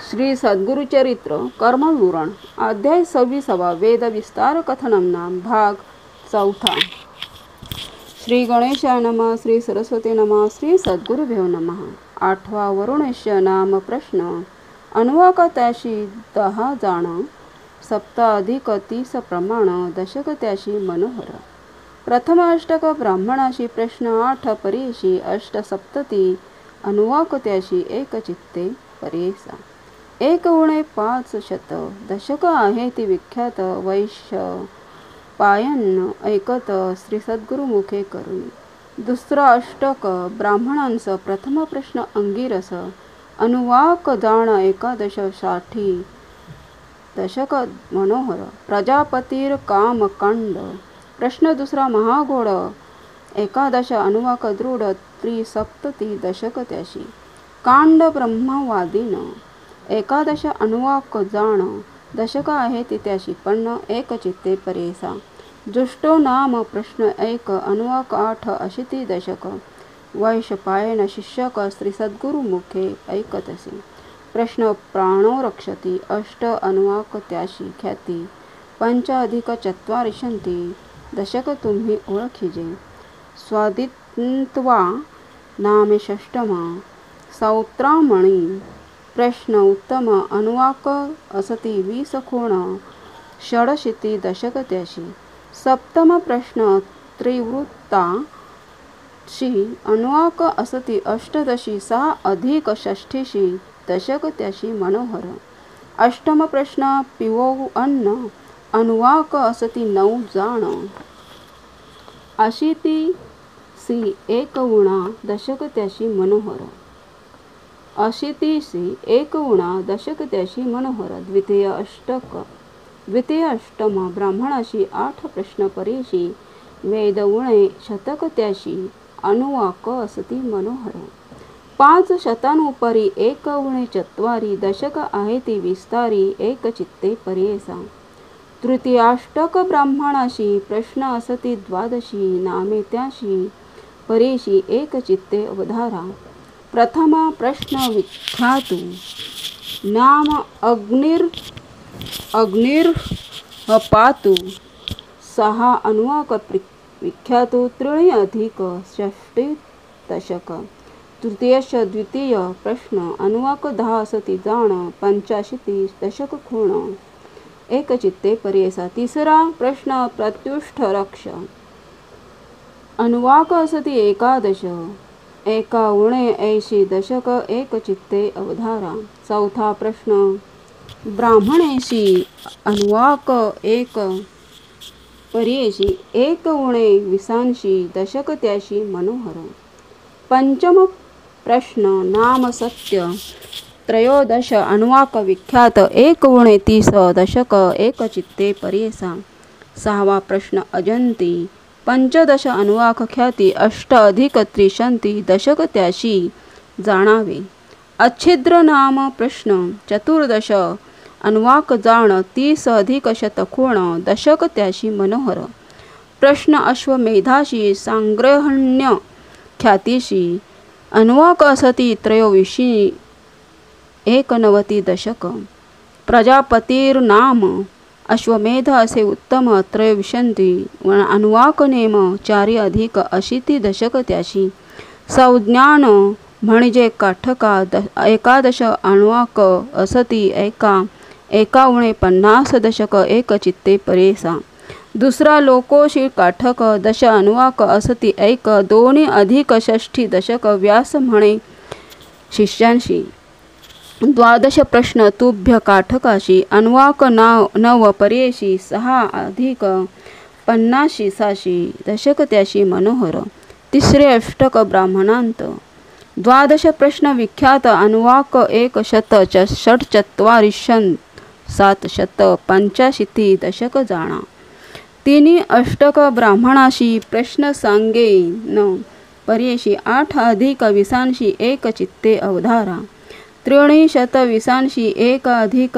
श्री सद्गुरुचरित्र कर्मविवरण अध्याय 26 वेद विस्तार कथनम नाम भाग 4। श्री गणेशाय नमः, श्री सरस्वती नमः, श्री सद्गुरुभ्यो नमः। 8वा वरुणेश्य नाम प्रश्न अनुवाक त्याशी 10 जाण 7 अधिक 30 प्रमाण दशक त्याशी मनोहर। प्रथम अष्टक ब्राह्मणाशी प्रश्न 8 परीशी अष्ट सप्तती अनुवाक त्याशी एक चित्ते परेसा। 1 उणे 500 दशक आहे ती विख्यात वैश्य पायन ऐकत श्री सद्गुरुमुखे करुणी। दुसरा अष्टक ब्राह्मणांचा प्रथम प्रश्न अंगिरस अनुवाक जाण 1160 दशक मनोहर। प्रजापतीर काम कांड प्रश्न दुसरा महाघोड 11 अनुवाक दृढ त्रिसप्तती दशक त्याशी। कांड ब्रह्मवादीन 11 अनुवाक जाण दशक आहे ती त्याशी पण एक चित्ते परेसा। जुष्टो नाम प्रश्न 1 अनुवाक 8 अशिती दशक वैशपायन शिष्यक श्री सद्गुरुमुखे ऐकतसे। प्रश्न प्राणो रक्षती 8 अनुवाक त्याशी ख्याती 5 अधिक 40 दशक तुम्ही ओळखीजे। स्वादित्वा नामे 6 सौत्रामणी प्रश्न उत्तम अनुवाक असती 20 खूण 86 दशक त्याशी। सप्तम प्रश्न त्रिवृत्ता अनुवाक असती 18 6 अधिक 66 दशक त्याशी मनोहर। अष्टम प्रश्न पिवो अन्न अनुवाक असती 9 जाण 80 सी 1 उणा दशक त्याशी मनोहर। 80 सी 1 उणा दशक त्याशी मनोहर। द्वितीय अष्टम ब्राह्मणाशी 8 प्रश्न परीशी वेद उणे शतक त्याशी अनुवाक असती मनोहर। 5 शतानुपरी 1 उणे 4 दशक आहे ती विस्तारी एक चित्ते परेसा। तृतीयाष्टक ब्राह्मणाशी प्रश्न असती 12 नामे त्याशी परीशी एक चित्ते अवधारा। प्रथम प्रश्न विख्यातु नाम अग्निर्पातु 6 अनुवाक विख्यातु 3 अधिक 60 दशक। तृतीयश द्वितीय प्रश्न अनुवाक 10 असती जाण 85 दशक खूण एक चित्ते परेसा। तिसरा प्रश्न प्रत्युष्ठ रक्ष अनुवाक असती 11 1 उणे 80 दशक एक चित्ते अवधारा। चौथा प्रश्न ब्राह्मणेशी अनुवाक 1 परीशी 1 उणे 20 दशक त्याशी मनोहर। पंचम प्रश्न नाम सत्य 13 अनुवाक विख्यात 1 उणे 30 दशक एक चित्ते परेसा। 6वा प्रश्न अजंती 15 अनुवाक ख्याती 8 अधिक 63 दशक त्याशी जाणावे। अच्छिद्र नाम प्रश्न 14 अनुवाक जाण 30 अधिक 100 खूण दशक त्याशी मनोहर। प्रश्न अश्वमेधाशी सांग्रहण्य ख्यातीशी अनुवाक असती 23 91 दशक। प्रजापतीर्नाम अश्वमेध असे उत्तम 23 अनुवाक नेम 4 अधिक 80 दशक त्याशी। संज्ञान म्हणजे काठका 11 अनुवाक असती 1 उणे 50 दशक एक चित्ते परेसा। दुसरा लोकोशी काठक 10 अनुवाक असती 1 2 अधिक 60 दशक व्यास म्हणे शिष्यांशी। 12 प्रश्न तुभ्य काठकाशी अनुवाक 9 परेशी 6 अधिक 50 दशक त्याशी मनोहर। तिसरे अष्टक ब्राह्मणांत 12 प्रश्न विख्यात अनुवाक 1 शत 44 785 दशक जाणा। 3 अष्टक ब्राह्मणाशी प्रश्न सांगेन परेशी 8 अधिक 20 एक चित्ते अवधारा। 320 1 अधिक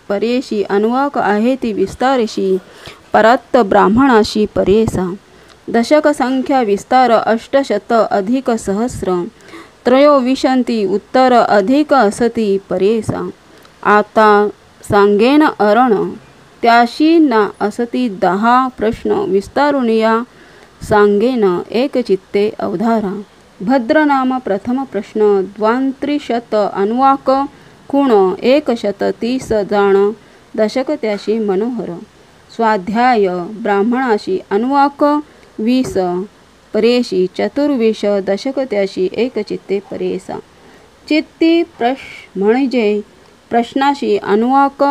परेशी अनुवाक आहे ती विस्तारशी परत ब्राह्मणाशी परेसा। दशक संख्या विस्तार 800 अधिक 1000 त्रयोविंशती उत्तर अधिक असती परेसा। आता सांगेन अरण त्याशी ना असती 10 प्रश्न विस्तारून या सांगेन एक चित्ते अवधारा. भद्रनाम प्रथम प्रश्न द्वांत्रिशत अनुवाक खूण 130 जाण दशक त्याशी मनोहर. स्वाध्याय ब्राह्मणाशी अनुवाक 20 परेशी 24 दशक त्याशी एक चित्ते परेसा. चित्ती म्हणजे प्रश्नाशी अनुवाक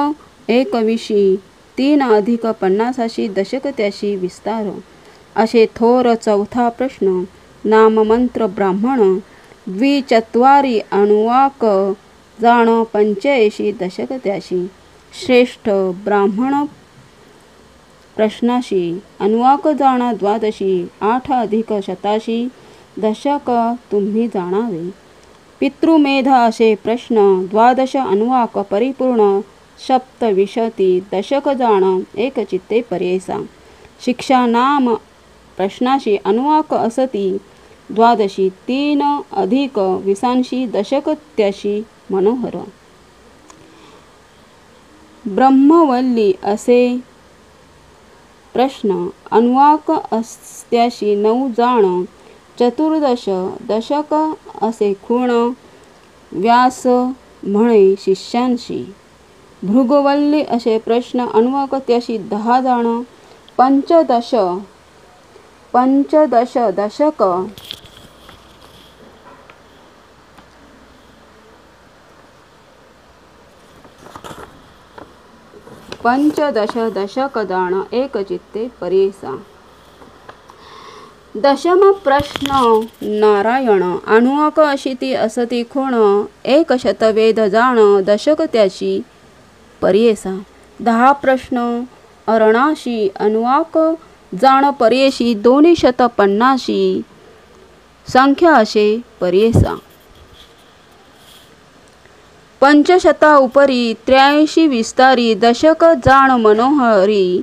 21 3 अधिक 50 दशक त्याशी विस्तार. असे थोर चौथा प्रश्न नाममंत्र ब्राह्मण 24 अनुवाक जाण 85 दशक त्याशी. श्रेष्ठ ब्राह्मण प्रश्नाशी अनुवाक जाण 12 8 अधिक 87 दशक तुम्ही जाणावे. पितृमेध असे प्रश्न 12 अनुवाक परिपूर्ण 27 दशक जाण एक चित्ते परेसा. शिक्षा नाम प्रश्नाशी अनुवाक असती 12 3 अधिक 20 दशक त्याशी मनोहर. ब्रह्मवल्ली असे प्रश्न अनुवाक अस्त्याशी 9 जाण 14 दशक असे खूण व्यास म्हणे शिष्यांशी. भृगवल्ली असे प्रश्न अनुवाक त्याशी 10 जाण 15 दशक दशक जाण एक चित्ते परेसा. दशम प्रश्न नारायण अनुवाक अशिती असती खूण 100 वेद जाण दशक त्याची परेसा. 10 प्रश्न अरणाशी अनुवाक जाण परेशी 250 संख्या असे परेसा. 500 उपरी 83 विस्तारी दशक जाण मनोहरी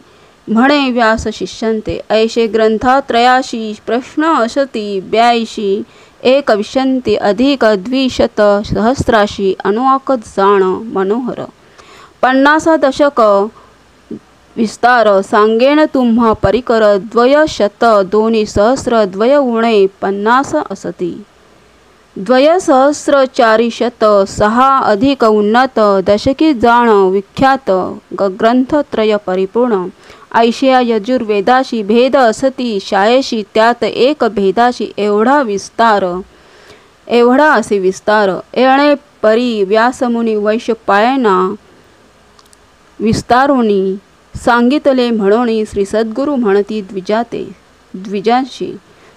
म्हणे व्यास शिष्यंते. ऐशे ग्रंथात्रयाशी प्रश्न असती 82 120 अधिक 200 सहस्राशी अनुवाक जाण मनोहर. 50 दशक विस्तार सांगेन तुम्हा परिकर 200 2 सहस्र 2 उणे 50 असती. 2 सहस्र 400 6 अधिक उन्नत दशकी जाण विख्यात ग्रंथत्रय परिपूर्ण. 80 यजुर्वेदाशी भेद असती 86 त्यात एक भेदाशी एवढा असे विस्तार. येणे परी व्यासमुनी वैशंपायना विस्तारोनी सांगितले म्हणोनी श्री सद्गुरु म्हणती द्विजांशी.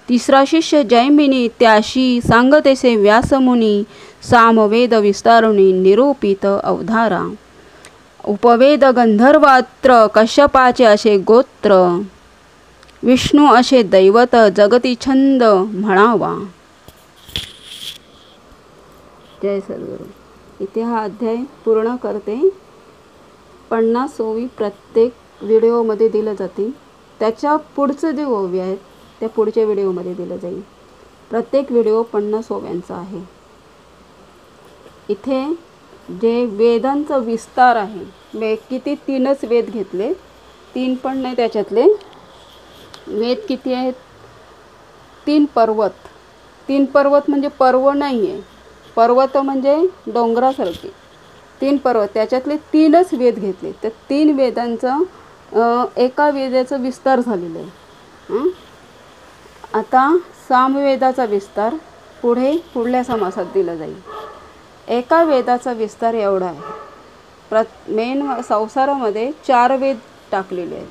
3रा शिष्य जैमिनी त्याशी सांगतेसे व्यासमुनी सामवेद विस्तारोनी निरूपित अवधारा. उपवेद गंधर्वात्र कश्यपाचे असे गोत्र विष्णू असे दैवत जगती छंद म्हणावा. जय सद्गुरु. इथे हा अध्याय पूर्ण करते. 50 ओवी प्रत्येक व्हिडिओमध्ये दिलं जातील. त्याच्या पुढचं जे ओवी आहेत त्या पुढच्या व्हिडिओमध्ये दिलं जाईल. प्रत्येक व्हिडिओ 50 ओव्यांचा आहे. इथे जे वेदांचा विस्तार आहे किती 3च वेद घेतले. 3 पण नाही त्याच्यातले वेद किती आहेत 3 पर्वत. 3 पर्वत म्हणजे पर्व नाही आहे. पर्वत म्हणजे डोंगरासारखे 3 पर्वत त्याच्यातले 3च वेद घेतले. तर 3 वेदांचं एका वेदाचा विस्तार झालेला आहे. आता सामवेदाचा विस्तार पुढल्या समासात दिला जाईल. एका वेदाचा विस्तार एवढा आहे. मेन संसारामध्ये 4 वेद टाकलेले आहेत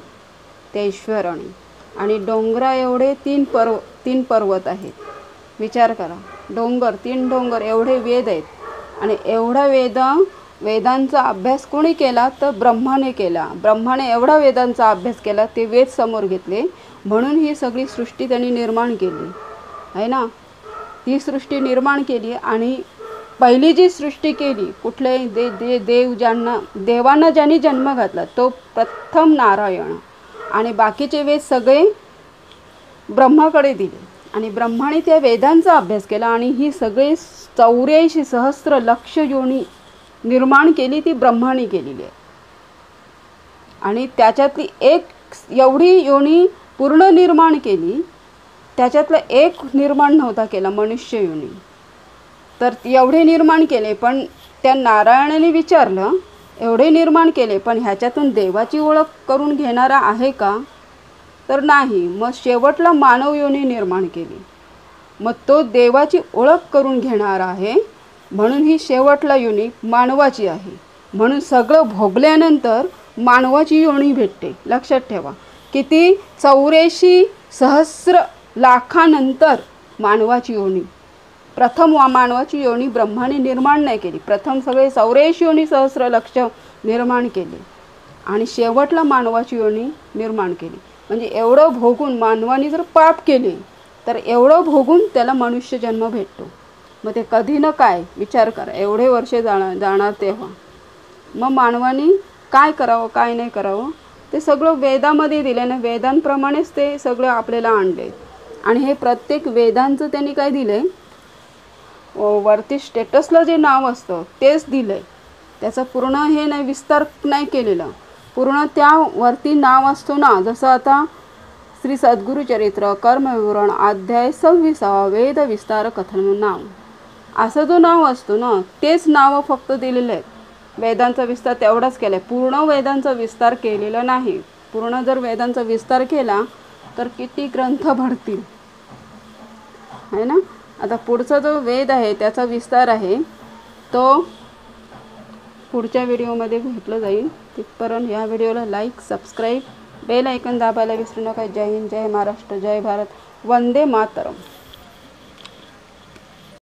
त्या ईश्वराने आणि डोंगरा एवढे 3 पर्वत आहेत. विचार करा. 3 डोंगर एवढे वेद आहेत. आणि एवढा वेदांचा अभ्यास कोणी केला तर ब्रह्माने केला. ब्रह्माने एवढा वेदांचा अभ्यास केला. ते वेद समोर घेतले म्हणून ही सगळी सृष्टी त्यांनी निर्माण केली आहे ना. ही सृष्टी निर्माण केली आणि पहिली जी सृष्टी केली कुठले देवांना ज्यांनी जन्म घातला तो प्रथम नारायण. आणि बाकीचे वेद सगळे ब्रह्माकडे दिले आणि ब्रह्माने त्या वेदांचा अभ्यास केला आणि ही सगळे 84 सहस्र लक्ष योनी निर्माण केली ती ब्रह्माने केलेली आहे. आणि त्याच्यातली एक एवढी योनी पूर्ण निर्माण केली, त्याच्यातलं एक निर्माण नव्हता केला, मनुष्य योनी. तर एवढे निर्माण केले, पण त्या नारायणाने विचारलं एवढे निर्माण केले, पण ह्याच्यातून देवाची ओळख करून घेणारा आहे का? तर नाही. मग शेवटला मानव योनी निर्माण केली, मग तो देवाची ओळख करून घेणारा आहे, म्हणून ही शेवटला योनी मानवाची आहे. म्हणून सगळं भोगल्यानंतर मानवाची योनी भेटते. लक्षात ठेवा, किती 84,000 लाखानंतर मानवाची योनी. प्रथम मानवाची योनी ब्रह्माने निर्माण नाही केली, प्रथम सगळे 84,000,000 निर्माण केले आणि शेवटला मानवाची योनी निर्माण केली. म्हणजे एवढं भोगून मानवाने जर पाप केले तर एवढं भोगून त्याला मनुष्य जन्म भेटतो. मग ते कधी न काय विचार करा, एवढे वर्षे जाणार तेव्हा. मग मानवाने काय करावं काय नाही करावं ते सगळं वेदामध्ये दिलं ना, वेदांप्रमाणेच ते सगळं आपल्याला आणले. आणि हे प्रत्येक वेदांचं त्यांनी काय दिलं आहे, वरती स्टेटसला जे नाव असतं तेच दिलं आहे. त्याचं पूर्ण हे नाही, विस्तार नाही केलेला. पूर्ण त्यावरती नाव असतो ना, जसं आता श्री सद्गुरु चरित्र कर्मविवरण अध्याय 26 वेद विस्तार कथन नाव, असं जो नाव असतो ना, तेच नावं फक्त दिलेलं आहे. वेदांचा विस्तार तेवढाच केला आहे, पूर्ण वेदांचा विस्तार केलेला नाही. पूर्ण जर वेदांचा विस्तार केला तर किती ग्रंथ भरतील, आहे ना. आता पुढचा जो वेद आहे त्याचा विस्तार आहे तो पुढच्या व्हिडिओमध्ये भेटलं जाईल. तिथपर्यंत ह्या व्हिडिओला लाईक, सबस्क्राईब, बेल आयकॉन दाबायला विसरू नका. जय हिंद, जय महाराष्ट्र, जय भारत, वंदे मातरम.